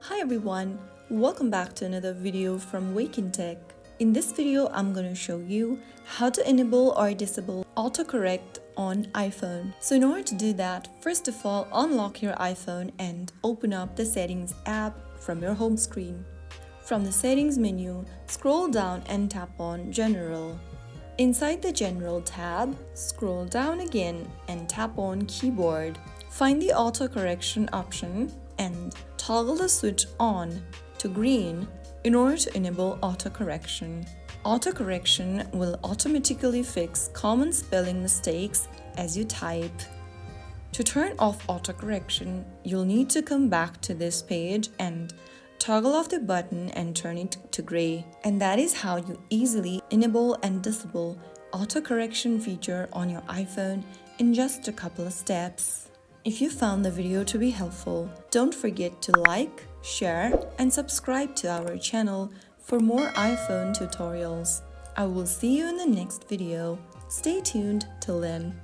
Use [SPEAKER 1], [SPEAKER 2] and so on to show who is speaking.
[SPEAKER 1] Hi everyone, welcome back to another video from Wake&Tech. In this video, I'm going to show you how to enable or disable autocorrect on iPhone. So in order to do that, first of all, unlock your iPhone and open up the Settings app from your home screen. From the Settings menu, scroll down and tap on General. Inside the General tab, scroll down again and tap on Keyboard. Find the autocorrection option and toggle the switch on to green in order to enable autocorrection. Autocorrection will automatically fix common spelling mistakes as you type. To turn off autocorrection, you'll need to come back to this page and toggle off the button and turn it to gray. And that is how you easily enable and disable autocorrection feature on your iPhone in just a couple of steps. If you found the video to be helpful, don't forget to like, share, and subscribe to our channel for more iPhone tutorials. I will see you in the next video. Stay tuned till then.